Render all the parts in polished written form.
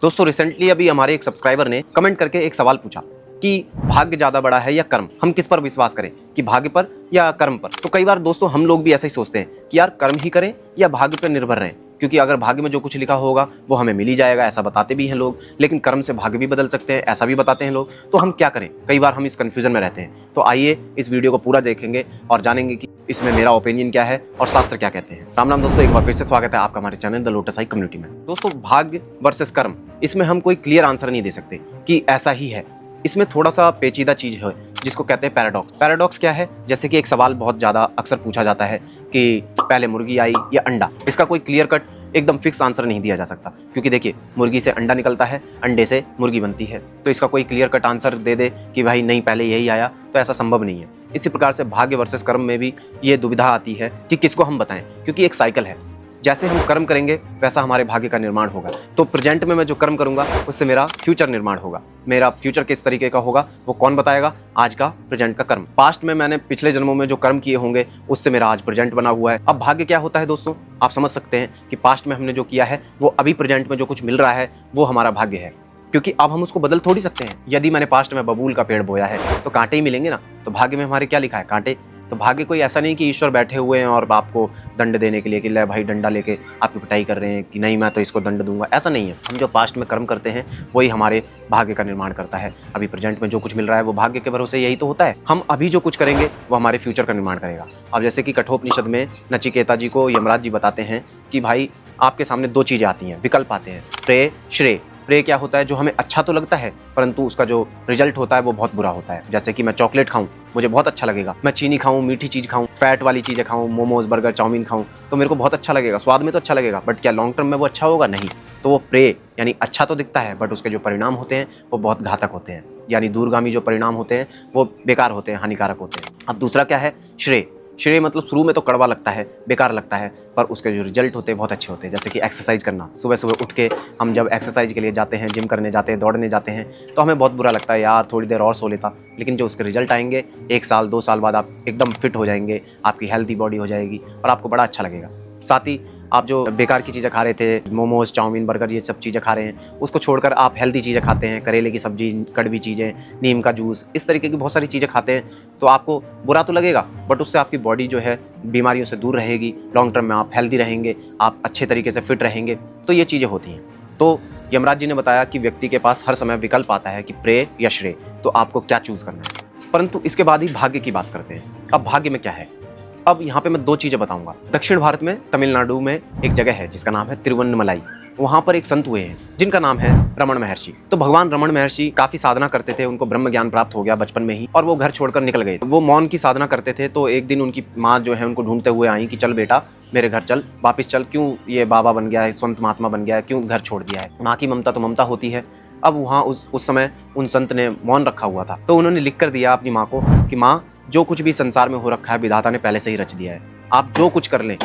दोस्तों रिसेंटली अभी हमारे एक सब्सक्राइबर ने कमेंट करके एक सवाल पूछा कि भाग्य ज्यादा बड़ा है या कर्म, हम किस पर विश्वास करें कि भाग्य पर या कर्म पर। तो कई बार दोस्तों हम लोग भी ऐसा ही सोचते हैं कि यार कर्म ही करें या भाग्य पर निर्भर रहें, क्योंकि अगर भाग्य में जो कुछ लिखा होगा वो हमें मिल ही जाएगा, ऐसा बताते भी हैं लोग। लेकिन कर्म से भाग्य भी बदल सकते हैं, ऐसा भी बताते हैं लोग। तो हम क्या करें, कई बार हम इस कंफ्यूजन में रहते हैं। तो आइए इस वीडियो को पूरा देखेंगे और जानेंगे कि इसमें मेरा ओपिनियन क्या है और शास्त्र क्या कहते हैं। राम राम दोस्तों, एक बार फिर से स्वागत है आपका हमारे channel the lotus I community में। दोस्तों भाग्य वर्सेस कर्म, इसमें हम कोई क्लियर आंसर नहीं दे सकते कि ऐसा ही है। इसमें थोड़ा सा पेचीदा चीज है जिसको कहते हैं पैराडॉक्स। पैराडॉक्स क्या है, जैसे कि एक सवाल बहुत ज्यादा अक्सर पूछा जाता है कि पहले मुर्गी आई या अंडा। इसका कोई क्लियर कट एकदम फिक्स आंसर नहीं दिया जा सकता, क्योंकि देखिए मुर्गी से अंडा निकलता है, अंडे से मुर्गी बनती है। तो इसका कोई क्लियर कट आंसर दे दे कि भाई नहीं पहले यही आया, तो ऐसा संभव नहीं है। इसी प्रकार से भाग्य वर्सेस कर्म में भी ये दुविधा आती है कि किसको हम बताएं, क्योंकि एक साइकिल है। जैसे हम कर्म करेंगे वैसा हमारे भाग्य का निर्माण होगा। तो प्रेजेंट में मैं जो कर्म करूंगा उससे मेरा फ्यूचर निर्माण होगा। मेरा फ्यूचर किस तरीके का होगा वो कौन बताएगा, आज का प्रेजेंट का कर्म। पास्ट में मैंने पिछले जन्मों में जो कर्म किए होंगे उससे मेरा आज प्रेजेंट बना हुआ है। अब भाग्य क्या होता है दोस्तों, आप समझ सकते हैं कि पास्ट में हमने जो किया है वो अभी प्रेजेंट में जो कुछ मिल रहा है वो हमारा भाग्य है, क्योंकि अब हम उसको बदल थोड़ी सकते हैं। यदि मैंने पास्ट में बबूल का पेड़ बोया है तो कांटे ही मिलेंगे ना। तो भाग्य में हमारे क्या लिखा है, कांटे। तो भाग्य कोई ऐसा नहीं कि ईश्वर बैठे हुए हैं और आपको दंड देने के लिए कि ले भाई डंडा लेके आपकी पिटाई कर रहे हैं कि नहीं मैं तो इसको दंड दूंगा, ऐसा नहीं है। हम जो पास्ट में कर्म करते हैं वही हमारे भाग्य का निर्माण करता है। अभी प्रेजेंट में जो कुछ मिल रहा है वो भाग्य के भरोसे यही तो होता है। हम अभी जो कुछ करेंगे वो हमारे फ्यूचर का निर्माण करेगा। अब जैसे कि कठोपनिषद में नचिकेता जी को यमराज जी बताते हैं कि भाई आपके सामने दो चीजें आती हैं, विकल्प आते हैं, प्रेय श्रेय। प्रे क्या होता है, जो हमें अच्छा तो लगता है परंतु उसका जो रिजल्ट होता है वो बहुत बुरा होता है। जैसे कि मैं चॉकलेट खाऊं, मुझे बहुत अच्छा लगेगा। मैं चीनी खाऊं, मीठी चीज खाऊं, फैट वाली चीजें खाऊं, मोमोज बर्गर चाउमीन खाऊं, तो मेरे को बहुत अच्छा लगेगा, स्वाद में तो अच्छा लगेगा, बट क्या लॉन्ग टर्म में वो अच्छा होगा, नहीं। तो वो प्रे यानी अच्छा तो दिखता है बट उसके जो परिणाम होते हैं वो बहुत घातक होते हैं, यानी दूरगामी जो परिणाम होते हैं वो बेकार होते हैं, हानिकारक होते हैं। अब दूसरा क्या है, श्रेय। श्रेय मतलब शुरू में तो कड़वा लगता है, बेकार लगता है, पर उसके जो रिजल्ट होते हैं बहुत अच्छे होते हैं। जैसे कि एक्सरसाइज करना, सुबह सुबह उठ के हम जब एक्सरसाइज के लिए जाते हैं, जिम करने जाते हैं, दौड़ने जाते हैं, तो हमें बहुत बुरा लगता है यार थोड़ी देर और सो लेता। लेकिन जो उसके रिजल्ट आएंगे 1 साल 2 साल बाद आप एकदम फिट हो जाएंगे, आपकी हेल्दी बॉडी हो जाएगी और आपको बड़ा अच्छा लगेगा। साथ ही आप जो बेकार की चीज़ें खा रहे थे, मोमोज चाउमीन बर्गर ये सब चीज़ें खा रहे हैं, उसको छोड़कर आप हेल्दी चीज़ें खाते हैं, करेले की सब्जी, कड़वी चीज़ें, नीम का जूस, इस तरीके की बहुत सारी चीज़ें खाते हैं, तो आपको बुरा तो लगेगा बट उससे आपकी बॉडी जो है बीमारियों से दूर रहेगी। लॉन्ग टर्म में आप हेल्दी रहेंगे, आप अच्छे तरीके से फिट रहेंगे। तो ये चीज़ें होती हैं। तो यमराज जी ने बताया कि व्यक्ति के पास हर समय विकल्प आता है कि प्रे या श्रेय, तो आपको क्या चूज करना है। परंतु इसके बाद ही भाग्य की बात करते हैं। अब भाग्य में क्या है, अब यहाँ पे मैं 2 चीजें बताऊंगा। दक्षिण भारत में तमिलनाडु में एक जगह है जिसका नाम है तिरुवन्नमलाई। वहां पर एक संत हुए हैं जिनका नाम है रमण महर्षि। तो भगवान रमण महर्षि काफी साधना करते थे, उनको ब्रह्म ज्ञान प्राप्त हो गया बचपन में ही और वो घर छोड़कर निकल गए। वो मौन की साधना करते थे। तो एक दिन उनकी माँ जो है उनको ढूंढते हुए आई कि चल बेटा मेरे घर चल, वापिस चल, क्यों ये बाबा बन गया है, संत महात्मा बन गया है, क्यों घर छोड़ दिया है। माँ की ममता तो ममता होती है। अब वहाँ उस समय उन संत ने मौन रखा हुआ था, तो उन्होंने लिख कर दिया अपनी माँ को कि माँ जो कुछ भी संसार में हो रखा है विधाता ने पहले से ही रच दिया है, आप जो कुछ कर लें।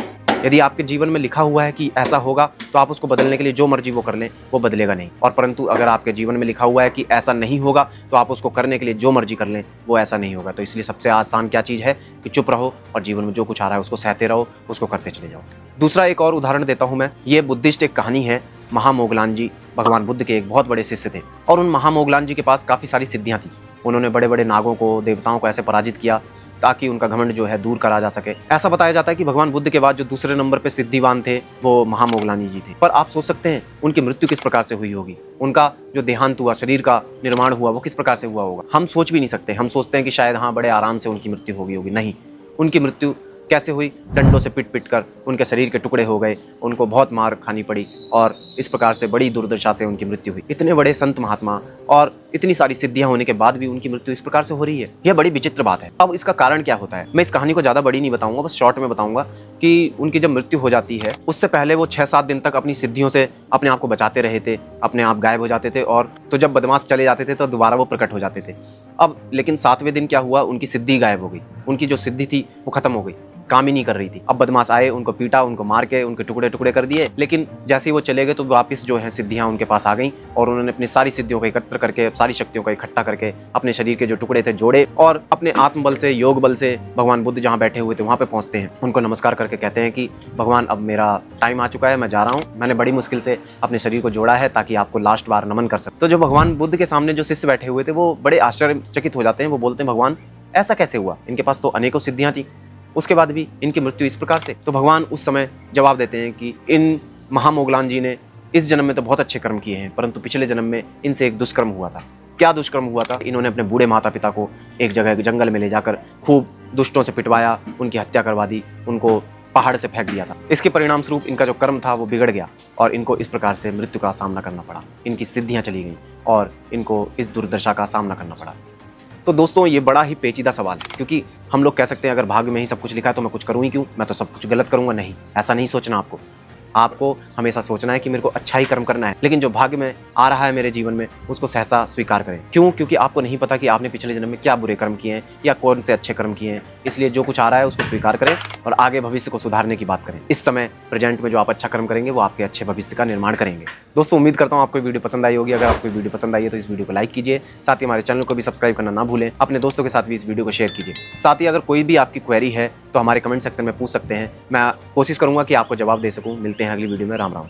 यदि आपके जीवन में लिखा हुआ है कि ऐसा होगा तो आप उसको बदलने के लिए जो मर्जी वो कर लें, वो बदलेगा नहीं। और परंतु अगर आपके जीवन में लिखा हुआ है कि ऐसा नहीं होगा तो आप उसको करने के लिए जो मर्जी कर लें, वो ऐसा नहीं होगा। तो इसलिए सबसे आसान क्या चीज़ है कि चुप रहो और जीवन में जो कुछ आ रहा है उसको सहते रहो, उसको करते चले जाओ। दूसरा एक और उदाहरण देता हूँ मैं। ये बुद्धिस्ट एक कहानी है। महामोगलान जी भगवान बुद्ध के एक बहुत बड़े शिष्य थे और उन महामोगलान जी के पास काफ़ी सारी सिद्धियाँ थी। उन्होंने बड़े बड़े नागों को, देवताओं को ऐसे पराजित किया ताकि उनका घमंड जो है दूर करा जा सके। ऐसा बताया जाता है कि भगवान बुद्ध के बाद जो दूसरे नंबर पे सिद्धिवान थे वो महामोगलानी जी थे। पर आप सोच सकते हैं उनकी मृत्यु किस प्रकार से हुई होगी, उनका जो देहांत हुआ, शरीर का निर्माण हुआ, वो किस प्रकार से हुआ होगा, हम सोच भी नहीं सकते। हम सोचते हैं कि शायद हाँ बड़े आराम से उनकी मृत्यु होगी, नहीं। उनकी मृत्यु कैसे हुई, डंडों से पिट पिट कर उनके शरीर के टुकड़े हो गए, उनको बहुत मार खानी पड़ी और इस प्रकार से बड़ी दुर्दशा से उनकी मृत्यु हुई। इतने बड़े संत महात्मा और इतनी सारी सिद्धियां होने के बाद भी उनकी मृत्यु इस प्रकार से हो रही है, यह बड़ी विचित्र बात है। अब इसका कारण क्या होता है, मैं इस कहानी को ज्यादा बड़ी नहीं बताऊंगा, बस शॉर्ट में बताऊंगा कि उनकी जब मृत्यु हो जाती है उससे पहले वो 6-7 दिन तक अपनी सिद्धियों से अपने आप को बचाते रहे थे, अपने आप गायब हो जाते थे और तो जब बदमाश चले जाते थे तो दोबारा वो प्रकट हो जाते थे। अब लेकिन 7वें दिन क्या हुआ, उनकी सिद्धि गायब हो गई, उनकी जो सिद्धि थी वो खत्म हो गई। काम ही नहीं कर रही थी। अब बदमाश आए, उनको पीटा, उनको मार के उनके टुकड़े टुकड़े कर दिए। लेकिन जैसे ही वो चले गए तो वापस जो है सिद्धियां उनके पास आ गई और उन्होंने अपनी सारी सिद्धियों को एकत्र करके, सारी शक्तियों को इकट्ठा करके अपने शरीर के जो टुकड़े थे जोड़े और अपने आत्मबल से, योग बल से भगवान बुद्ध जहाँ बैठे हुए थे वहां पे पहुंचते हैं। उनको नमस्कार करके कहते हैं कि भगवान अब मेरा टाइम आ चुका है, मैं जा रहा हूँ, मैंने बड़ी मुश्किल से अपने शरीर को जोड़ा है ताकि आपको लास्ट बार नमन कर सकूं। तो जो भगवान बुद्ध के सामने जो शिष्य बैठे हुए थे वो बड़े आश्चर्यचकित हो जाते हैं। वो बोलते हैं भगवान ऐसा कैसे हुआ, इनके पास तो अनेकों सिद्धियां थी, उसके बाद भी इनकी मृत्यु इस प्रकार से। तो भगवान उस समय जवाब देते हैं कि इन महामोगलान जी ने इस जन्म में तो बहुत अच्छे कर्म किए हैं, परंतु पिछले जन्म में इनसे एक दुष्कर्म हुआ था। क्या दुष्कर्म हुआ था? इन्होंने अपने बूढ़े माता पिता को एक जगह जंगल में ले जाकर खूब दुष्टों से पिटवाया, उनकी हत्या करवा दी, उनको पहाड़ से फेंक दिया था। इसके परिणाम स्वरूप इनका जो कर्म था वो बिगड़ गया और इनको इस प्रकार से मृत्यु का सामना करना पड़ा। इनकी सिद्धियां चली गईं और इनको इस दुर्दशा का सामना करना पड़ा। तो दोस्तों ये बड़ा ही पेचीदा सवाल है, क्योंकि हम लोग कह सकते हैं अगर भाग्य में ही सब कुछ लिखा है तो मैं कुछ करूँ ही क्यों, मैं तो सब कुछ गलत करूंगा। नहीं, ऐसा नहीं सोचना। आपको हमेशा सोचना है कि मेरे को अच्छा ही कर्म करना है, लेकिन जो भाग्य में आ रहा है मेरे जीवन में उसको सहसा स्वीकार करें। क्यों? क्योंकि आपको नहीं पता कि आपने पिछले जन्म में क्या बुरे कर्म किए हैं या कौन से अच्छे कर्म किए हैं। इसलिए जो कुछ आ रहा है उसको स्वीकार करें और आगे भविष्य को सुधारने की बात करें। इस समय प्रेजेंट में जो आप अच्छा कर्म करेंगे वो आपके अच्छे भविष्य का निर्माण करेंगे। दोस्तों उम्मीद करता हूँ आपको वीडियो पसंद आई होगी। अगर आपको वीडियो पसंद आई है तो इस वीडियो को लाइक कीजिए, साथ ही हमारे चैनल को भी सब्सक्राइब करना ना भूलें। अपने दोस्तों के साथ भी इस वीडियो को शेयर कीजिए। साथ ही अगर कोई भी आपकी क्वेरी है तो हमारे कमेंट सेक्शन में पूछ सकते हैं, मैं कोशिश करूंगा कि आपको जवाब दे सकूं। मिलते हैं अगली वीडियो में। राम राम।